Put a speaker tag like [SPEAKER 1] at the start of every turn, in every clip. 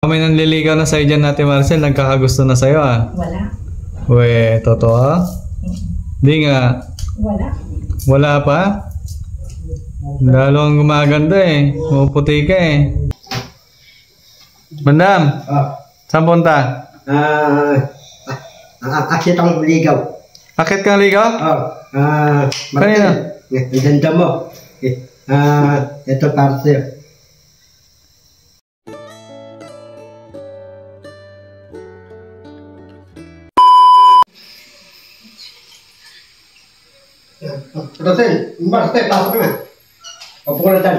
[SPEAKER 1] May nanliligaw na sa'yo dyan natin, Marcel. Nagkakagusto na sa'yo, ah.
[SPEAKER 2] Wala.
[SPEAKER 1] Uwe, totoo? Di nga.
[SPEAKER 2] Wala.
[SPEAKER 1] Wala pa? Lalo ang gumaganda eh. Maputi ka eh. Bandam, saan punta?
[SPEAKER 3] Akit ang ligaw.
[SPEAKER 1] Akit kang ligaw?
[SPEAKER 3] Marcel, ganda mo. Ito para sa'yo. Marcel, pasok na. Opo ka na dyan.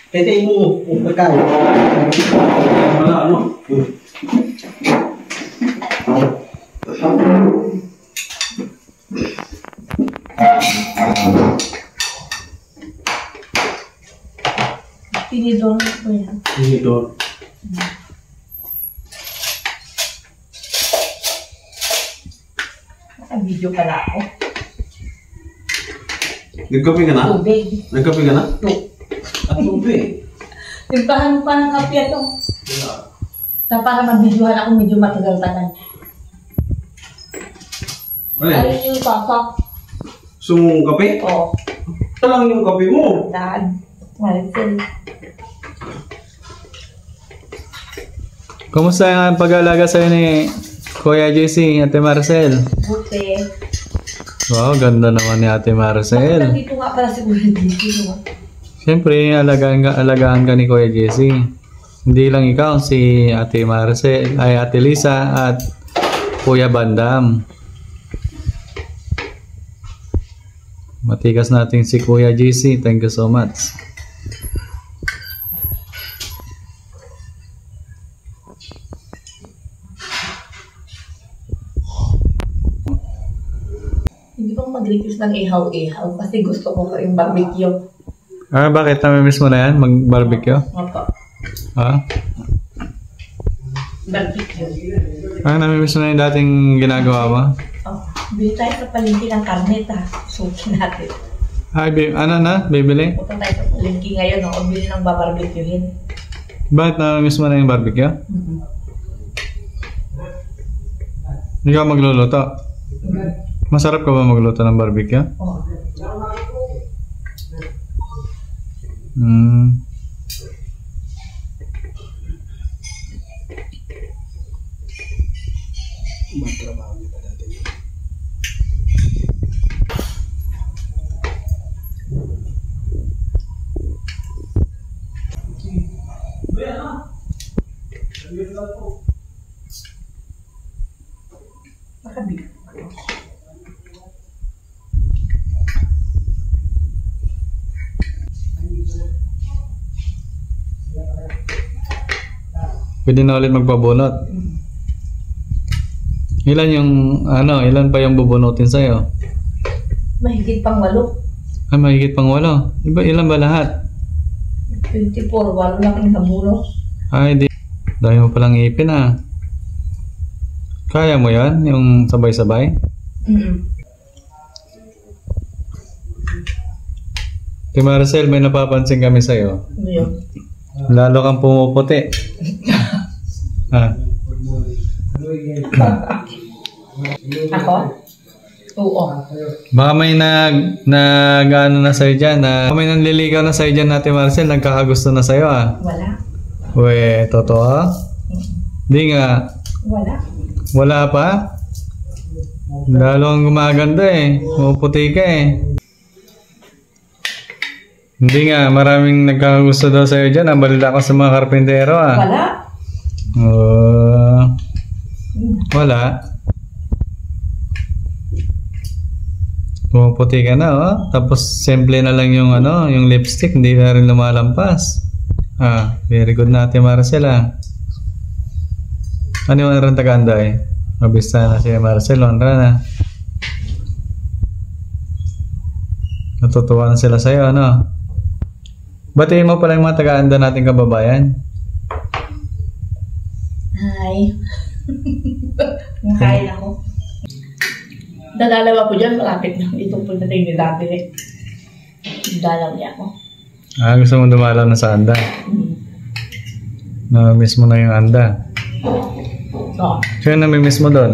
[SPEAKER 3] Tete mo, pagkain. Wala, ano?
[SPEAKER 2] Tinidor ko yan.
[SPEAKER 3] Tinidor.
[SPEAKER 2] Naka-video pala ako.
[SPEAKER 4] Nagkape ka na?
[SPEAKER 2] Tubig.
[SPEAKER 4] Nagkape ka na?
[SPEAKER 3] Tubig.
[SPEAKER 2] Tintahan pa ng kape ito. Sa para mag-videohan ako medyo matagal pa lang. Ayun yung papa.
[SPEAKER 4] Gusto mong kape?
[SPEAKER 2] Oo.
[SPEAKER 4] Ito lang yung kape mo.
[SPEAKER 2] Dad. Maricel.
[SPEAKER 1] Kumusta ang pag-aalaga sa'yo ni Kuya JC, Ate Marcel?
[SPEAKER 2] Buti.
[SPEAKER 1] Wow, ganda naman ni Ate Marcel.
[SPEAKER 2] Nandito nga pala si Kuya dito.
[SPEAKER 1] Siyempre, alagaan ka ni Kuya JC. Hindi lang ikaw, si Ate Marcel, ay Ate Lisa at Kuya Bandam. Matikas natin si Kuya JC. Thank you so much.
[SPEAKER 2] Hindi ko mag-request ng ihaw-ihaw kasi gusto ko yung barbecue.
[SPEAKER 1] Ah, bakit? Namimiss mo na yan? Mag-barbecue?
[SPEAKER 2] Opo.
[SPEAKER 1] Ha?
[SPEAKER 2] Barbecue.
[SPEAKER 1] Ah, namimiss mo na yung dating ginagawa mo?
[SPEAKER 2] Oh, bili tayo sa palengke ng karne ta. Suki natin.
[SPEAKER 1] Ay, ano na? Bibili?
[SPEAKER 2] Punta tayo sa palengke ngayon o bili ng babarbecuehin.
[SPEAKER 1] Bakit namimiss mo na yung barbecue? Hindi ka magluluto? Masarap ka ba magluto ng barbecue?
[SPEAKER 2] Oo. Nakabig.
[SPEAKER 1] Pwede na ulit magpabunot. Ilan yung, ilan pa yung bubunutin sa'yo?
[SPEAKER 2] Mahigit pang 8.
[SPEAKER 1] Ay, mahigit pang 8. Ilan ba lahat?
[SPEAKER 2] 24. Walo lang ang nabuno.
[SPEAKER 1] Ay, di. Dahil mo palang ipin ah. Kaya mo yan? Yung sabay-sabay? Kay Marcel, may napapansin kami sa'yo.
[SPEAKER 2] Ano yun?
[SPEAKER 1] Lalo kang pumuputi. Ha?
[SPEAKER 2] Ako? Oo.
[SPEAKER 1] Baka may ano na sa'yo dyan. May nanliligaw na sa'yo dyan natin, Marcel. Nagkakagusto na sa'yo ah.
[SPEAKER 2] Wala.
[SPEAKER 1] Uwe, totoo? Di nga.
[SPEAKER 2] Wala.
[SPEAKER 1] Wala pa? Lalo ang gumaganda eh. Maputi ka eh. Hindi nga, maraming nagkakagusto daw sa'yo dyan. Nabalita ko sa mga karpintero ah.
[SPEAKER 2] Wala.
[SPEAKER 1] Wala. Pumuputi ka na oh. Tapos simple na lang yung yung lipstick. Hindi na rin lumalampas. Ah, very good natin Marcel ah. Ano yung rin tagaanda eh? Mabista na si Marcel. Honra na. Natutuwa na sila sa'yo ano? Batiin mo pala yung mga taga-anda nating kababayan.
[SPEAKER 2] Hi. Makain ako. Dadalaw ako dyan, malapit na. Itong punta tayo ni Dati. Dalaw niya ako.
[SPEAKER 1] Gusto mo dumalaw na sa anda. Na-miss mo na yung anda.
[SPEAKER 2] Oo.
[SPEAKER 1] Sino nami-miss mo doon?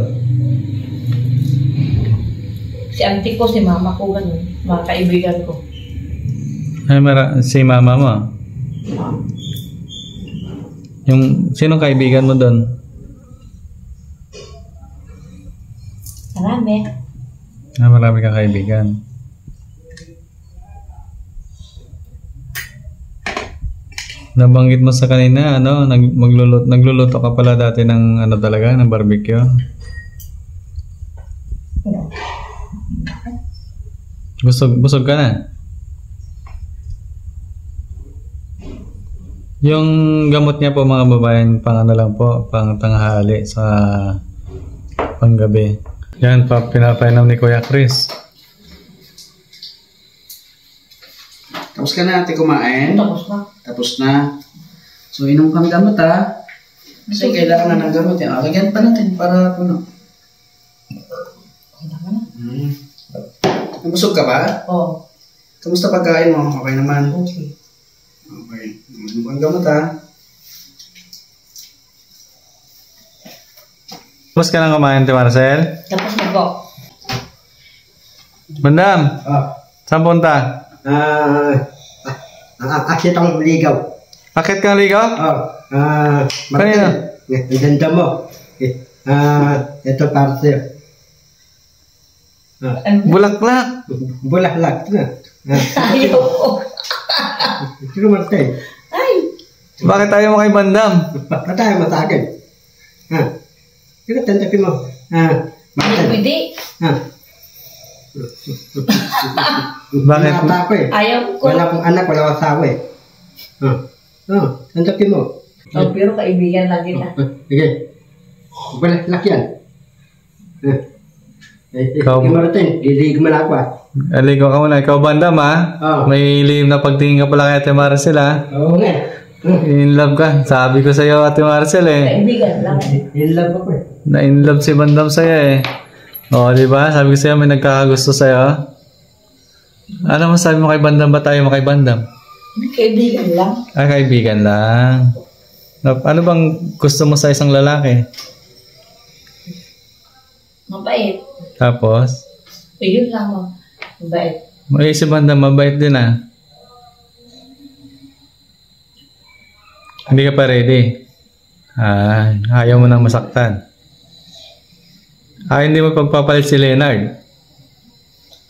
[SPEAKER 2] Si auntie ko, si mama ko, ganun. Mga kaibigan ko.
[SPEAKER 1] Si mama mo. Sinong kaibigan mo doon?
[SPEAKER 2] Marami.
[SPEAKER 1] Marami kang kaibigan. Nabanggit mo sa kanina, nagluluto ka pala dati ng talaga, ng barbecue. Busog ka na. Yung gamot niya po mga babayan, pang lang po, pang tanghali sa panggabi. Yan pa, pinapainom ni Kuya Chris.
[SPEAKER 5] Tapos ka na ate kumain?
[SPEAKER 2] Tapos na.
[SPEAKER 5] Tapos na. So inom kang gamot ha. Kasi kailangan na ng gamot yan. Lagyan pa natin para puno. Busog ka ba?
[SPEAKER 2] Oo.
[SPEAKER 5] Kamusta pagkain mo? Okay naman?
[SPEAKER 2] Okay.
[SPEAKER 5] Okay. Inom kang gamot ha.
[SPEAKER 1] Tapos ka nang kumain, Ate Marcel?
[SPEAKER 2] Tapos na po.
[SPEAKER 1] Bandam, saan punta?
[SPEAKER 3] Akit ang ligaw.
[SPEAKER 1] Akit kang ligaw?
[SPEAKER 3] Marcel. Ang ganda mo. Ito parcel.
[SPEAKER 1] Bulaklak.
[SPEAKER 3] Bulaklak na.
[SPEAKER 2] Ayaw ko.
[SPEAKER 3] Sino Marcel?
[SPEAKER 2] Ay!
[SPEAKER 1] Bakit ayaw mo kay Bandam?
[SPEAKER 3] Patay mo sa akin. Sino tantapin mo?
[SPEAKER 2] Hindi
[SPEAKER 3] Marcel.
[SPEAKER 2] pwede.
[SPEAKER 1] Bakit?
[SPEAKER 3] Pinata ko eh.
[SPEAKER 2] Ayaw ko.
[SPEAKER 3] Wala akong anak, wala akong asawa eh. Tantapin mo.
[SPEAKER 2] Oh, pero kaibigan lang kita.
[SPEAKER 3] Sige. Bulaklak yan.
[SPEAKER 1] Ikaw-
[SPEAKER 3] Martin, lilig mo na ako
[SPEAKER 1] Aligo ka muna. Ikaw Bandam ha? May lihim na pagtingin ka pala kay Ate Marcel ha?
[SPEAKER 3] Oo nga.
[SPEAKER 1] In love ka. Sabi ko sa'yo Ate Marcel eh.
[SPEAKER 2] Kaibigan lang.
[SPEAKER 3] In love ako eh.
[SPEAKER 1] Na in love si Bandam sa'yo eh. O, di ba? Sabi ko sa'yo may nagkakagusto sa'yo. Ano masabi mo kay Bandam? Ba tayo mo kay Bandam?
[SPEAKER 2] Kaibigan lang.
[SPEAKER 1] Kaibigan lang. Ano bang gusto mo sa isang lalaki?
[SPEAKER 2] Mabait.
[SPEAKER 1] Tapos?
[SPEAKER 2] Yun lang mo. Mabait.
[SPEAKER 1] Si Bandam mabait din ah. Hindi ka pa ready? Ayaw mo nang masaktan. Hindi mo pagpapalit si Leonard.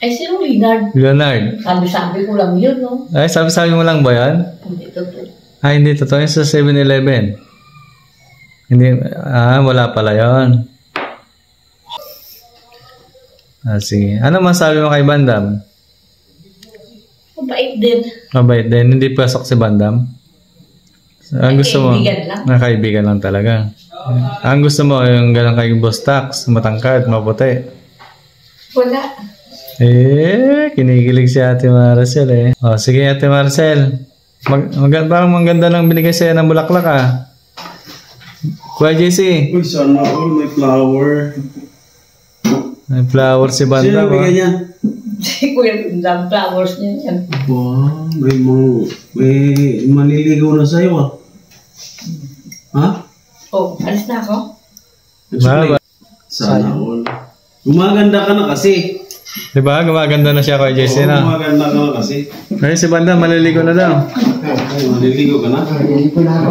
[SPEAKER 2] Ay, sino Leonard?
[SPEAKER 1] Leonard.
[SPEAKER 2] Sabi-sabi ko lang yun, no?
[SPEAKER 1] Sabi-sabi mo lang ba yan?
[SPEAKER 2] Hindi totoo.
[SPEAKER 1] Hindi totoo. Yung sa 7-Eleven. Hindi, wala pala yun. Sige. Ano masabi mo kay Bandam?
[SPEAKER 2] Mabait din.
[SPEAKER 1] Mabait din. Hindi pasok si Bandam. Ang gusto mo?
[SPEAKER 2] Kaibigan lang.
[SPEAKER 1] Kaibigan lang talaga. Ang gusto mo yung ganang kay Boss Tax, matangkad, maputi.
[SPEAKER 2] Wala.
[SPEAKER 1] Kinikilig si Ate Marcel eh. Sige Ate Marcel. Parang maganda lang binigay sa'yo ng bulaklak ah. Kuya JC.
[SPEAKER 4] Uy, sana all may flower.
[SPEAKER 1] May flower si
[SPEAKER 4] Sino
[SPEAKER 1] Bandam.
[SPEAKER 4] bigay niya?
[SPEAKER 2] Si Kuya Bandam, flowers niya yan.
[SPEAKER 4] Wow, may maliligaw na sa'yo ah. Ha?
[SPEAKER 2] Oh, alis na ako?
[SPEAKER 4] Sana all. Gumaganda ka na kasi.
[SPEAKER 1] Diba? Gumaganda na siya Kuya JC na.
[SPEAKER 4] Gumaganda ka na kasi.
[SPEAKER 1] Ay si Bandam, maliligo na daw.
[SPEAKER 4] Ay, maliligaw ka na.
[SPEAKER 3] Hindi ko na ako.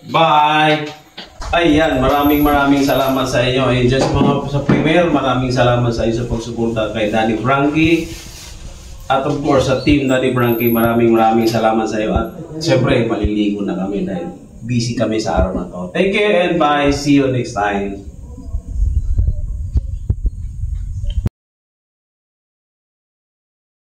[SPEAKER 4] Bye! Ayan, maraming salamat sa inyo. Just mga sa premier, maraming salamat sa inyo sa pagsuporta kay Daddy Frankie. At of course, sa team Daddy Frankie, maraming salamat sa iyo. At syempre, maliligo na kami dahil busy kami sa araw na to. Thank you and bye. See you next time.